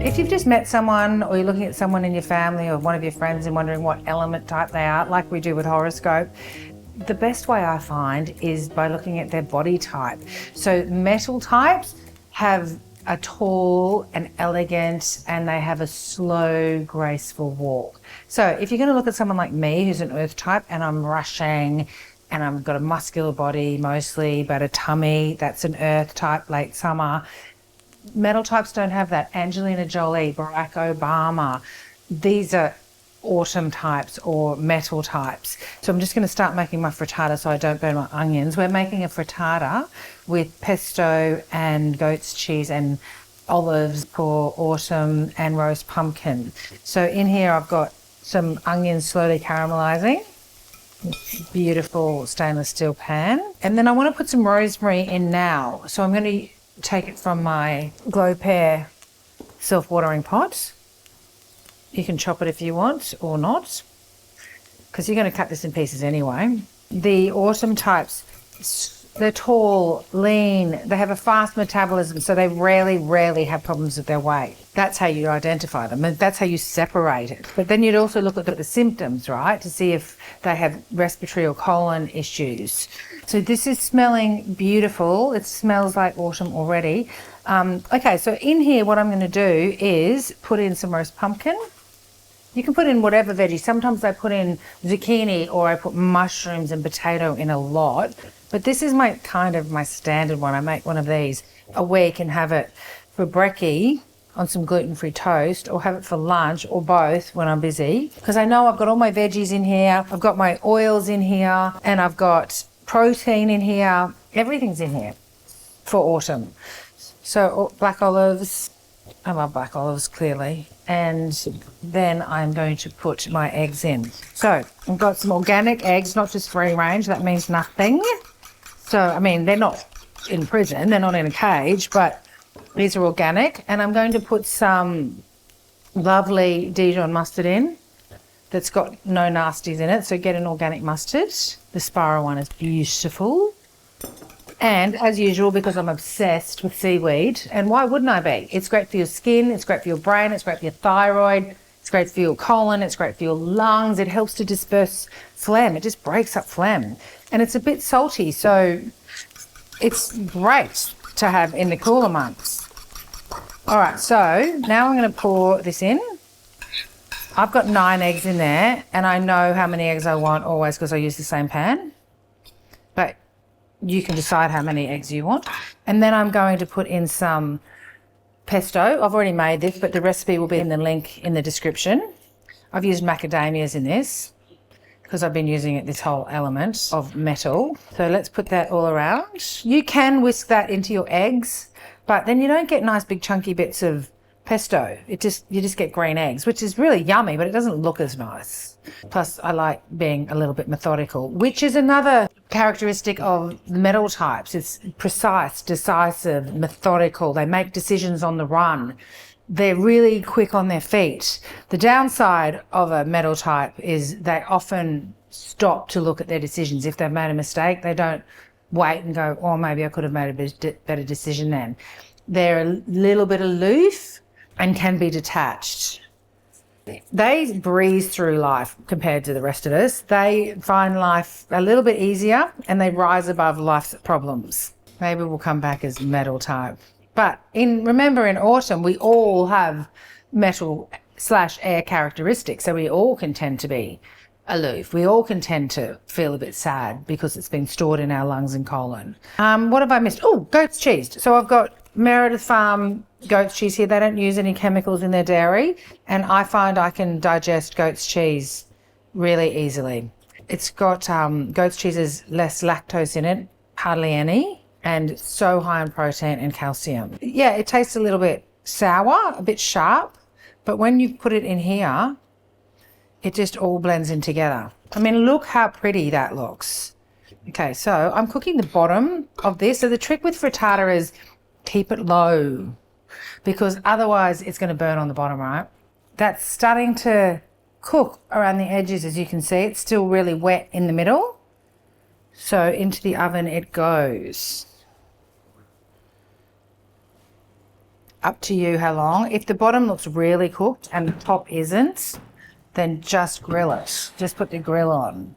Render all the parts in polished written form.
If you've just met someone or you're looking at someone in your family or one of your friends and wondering what element type they are, like we do with horoscope, the best way I find is by looking at their body type. So metal types have a tall and elegant, and they have a slow, graceful walk. So if you're going to look at someone like me who's an earth type and I'm rushing and I've got a muscular body mostly, but a tummy, that's an earth type, late summer. Metal types don't have that. Angelina Jolie, Barack Obama, these are autumn types or metal types. So I'm just going to start making my frittata so I don't burn my onions. We're making a frittata with pesto and goat's cheese and olives for autumn and roast pumpkin. So in here I've got some onions slowly caramelizing. Beautiful stainless steel pan. And then I want to put some rosemary in now. So I'm going to take it from my Glow Pear self-watering pot. You can chop it if you want or not, because you're going to cut this in pieces anyway. The autumn types, they're tall, lean, they have a fast metabolism, so they rarely have problems with their weight. That's how you identify them, and that's how you separate it. But then you'd also look at the symptoms, right, to see if they have respiratory or colon issues. So this is smelling beautiful. It smells like autumn already. Okay, so in here what I'm going to do is put in some roast pumpkin. You can put in whatever veggie. Sometimes I put in zucchini or I put mushrooms and potato in a lot. But this is my standard one. I make one of these a week and have it for brekkie on some gluten-free toast, or have it for lunch, or both when I'm busy. Because I know I've got all my veggies in here, I've got my oils in here, and I've got protein in here. Everything's in here for autumn. So black olives, I love black olives clearly. And then I'm going to put my eggs in. So I've got some organic eggs, not just free range. That means nothing. So, I mean, they're not in prison, they're not in a cage, but these are organic. And I'm going to put some lovely Dijon mustard in that's got no nasties in it. So get an organic mustard. The Sparrow one is beautiful. And as usual, because I'm obsessed with seaweed, and why wouldn't I be? It's great for your skin, it's great for your brain, it's great for your thyroid, it's great for your colon, it's great for your lungs. It helps to disperse phlegm. It just breaks up phlegm. And it's a bit salty, so it's great to have in the cooler months. All right, so now I'm going to pour this in. I've got 9 eggs in there, and I know how many eggs I want always because I use the same pan. But you can decide how many eggs you want. And then I'm going to put in some pesto. I've already made this, but the recipe will be in the link in the description. I've used macadamias in this because I've been using it, this whole element of metal. So let's put that all around. You can whisk that into your eggs, but then you don't get nice big chunky bits of pesto. You just get green eggs, which is really yummy, but it doesn't look as nice. Plus, I like being a little bit methodical, which is another characteristic of the metal types. It's precise, decisive, methodical. They make decisions on the run. They're really quick on their feet. The downside of a metal type is they often stop to look at their decisions. If they've made a mistake, they don't wait and go, oh, maybe I could have made a better decision then. They're a little bit aloof and can be detached. They breeze through life compared to the rest of us. They find life a little bit easier and they rise above life's problems. Maybe we'll come back as metal type. But remember in autumn, we all have metal/air characteristics. So we all can tend to be aloof. We all can tend to feel a bit sad because it's been stored in our lungs and colon. What have I missed? Oh, goat's cheese. So I've got Meredith Farm goat's cheese here. They don't use any chemicals in their dairy, and I find I can digest goat's cheese really easily. It's got goat's cheese is less lactose in it, hardly any, and so high in protein and calcium. Yeah, it tastes a little bit sour, a bit sharp, but when you put it in here, it just all blends in together. I mean, look how pretty that looks. Okay, so I'm cooking the bottom of this. So the trick with frittata is keep it low, because otherwise it's going to burn on the bottom, right? That's starting to cook around the edges. As you can see, it's still really wet in the middle. So into the oven it goes. up to you how long. If the bottom looks really cooked and the top isn't, then just grill it. Just put the grill on.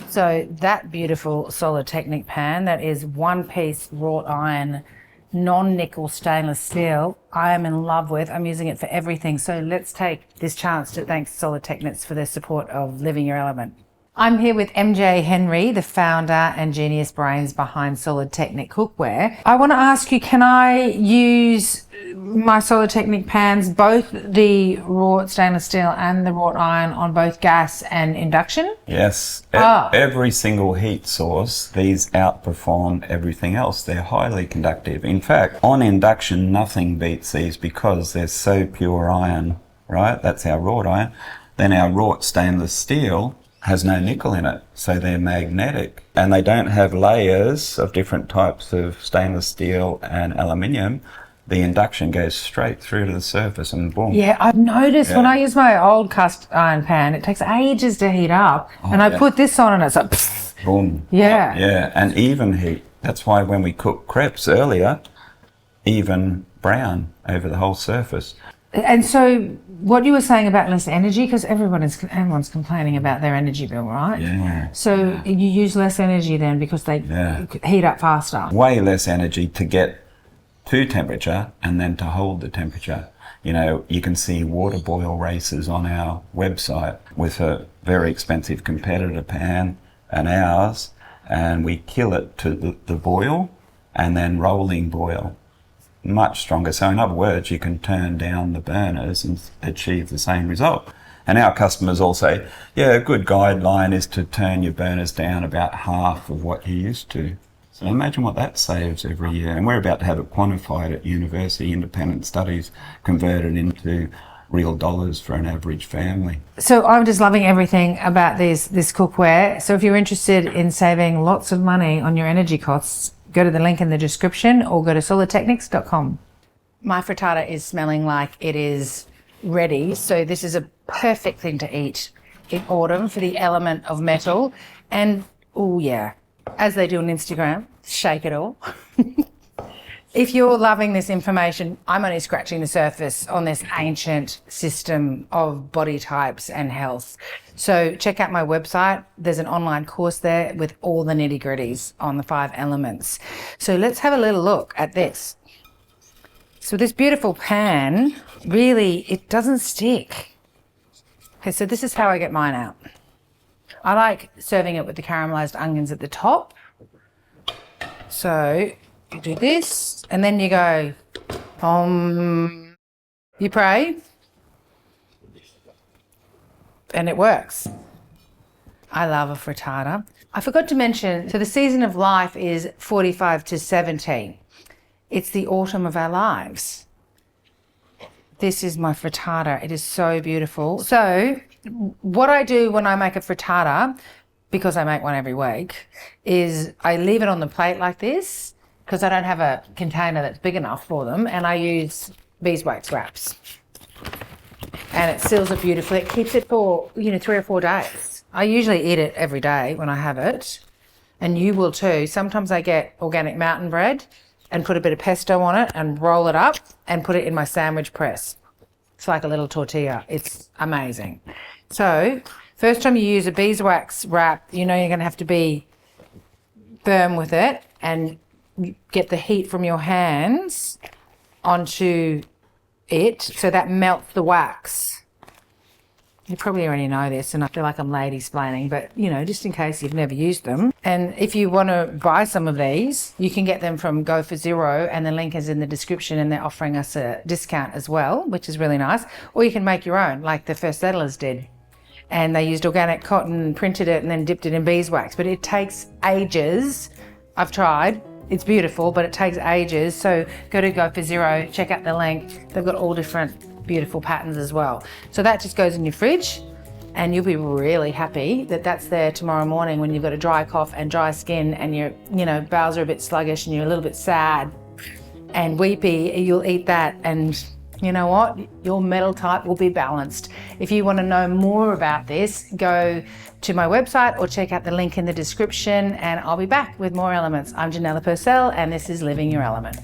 So that beautiful Solar Technic pan, that is one piece wrought iron, non-nickel stainless steel, I am in love with. I'm using it for everything. So let's take this chance to thank Solar Technics for their support of Living Your Element. I'm here with MJ Henry, the founder and genius brains behind Solar Technic cookware. I want to ask you, can I use my Solar Technic pans, both the wrought stainless steel and the wrought iron, on both gas and induction? Yes. Every single heat source, these outperform everything else. They're highly conductive. In fact, on induction, nothing beats these because they're so pure iron, right? That's our wrought iron. Then our wrought stainless steel has no nickel in it, so they're magnetic, and they don't have layers of different types of stainless steel and aluminium. The induction goes straight through to the surface and boom. Yeah, I've noticed when I use my old cast iron pan, it takes ages to heat up, and I put this on and it's like pfft. Boom. Yeah, and even heat. That's why when we cooked crepes earlier, even brown over the whole surface. And so what you were saying about less energy, because everyone's complaining about their energy bill, right? Yeah. So you use less energy then because they heat up faster. Way less energy to get to temperature and then to hold the temperature. You know, you can see water boil races on our website with a very expensive competitor pan and ours, and we kill it to the boil and then rolling boil. Much stronger. So in other words, you can turn down the burners and achieve the same result. And our customers all say, yeah, a good guideline is to turn your burners down about half of what you used to. So imagine what that saves every year. And we're about to have it quantified at university, independent studies converted into real dollars for an average family. So I'm just loving everything about this cookware. So if you're interested in saving lots of money on your energy costs, go to the link in the description or go to solartechnics.com. My frittata is smelling like it is ready. So this is a perfect thing to eat in autumn for the element of metal. And, oh yeah, as they do on Instagram, shake it all. If you're loving this information, I'm only scratching the surface on this ancient system of body types and health. So check out my website. There's an online course there with all the nitty-gritties on the 5 elements. So let's have a little look at this. So this beautiful pan, really, it doesn't stick. Okay, so this is how I get mine out. I like serving it with the caramelized onions at the top. So you do this, and then you go, you pray, and it works. I love a frittata. I forgot to mention, so the season of life is 45 to 70. It's the autumn of our lives. This is my frittata. It is so beautiful. So what I do when I make a frittata, because I make one every week, is I leave it on the plate like this, because I don't have a container that's big enough for them, and I use beeswax wraps. And it seals it beautifully. It keeps it for, 3 or 4 days. I usually eat it every day when I have it, and you will too. Sometimes I get organic mountain bread and put a bit of pesto on it and roll it up and put it in my sandwich press. It's like a little tortilla. It's amazing. So first time you use a beeswax wrap, you're going to have to be firm with it and get the heat from your hands onto it so that melts the wax. You probably already know this, and I feel like I'm lady-splaining, but, just in case you've never used them. And if you want to buy some of these, you can get them from Go for Zero, and the link is in the description, and they're offering us a discount as well, which is really nice. Or you can make your own, like the first settlers did. And they used organic cotton, printed it, and then dipped it in beeswax. But it takes ages. I've tried. It's beautiful, but it takes ages. So go to Go for Zero, check out the link. They've got all different beautiful patterns as well. So that just goes in your fridge, and you'll be really happy that that's there tomorrow morning when you've got a dry cough and dry skin and your, bowels are a bit sluggish and you're a little bit sad and weepy. You'll eat that, and you know what? Your metal type will be balanced. If you want to know more about this, go to my website or check out the link in the description, and I'll be back with more elements. I'm Janella Purcell, and this is Living Your Element.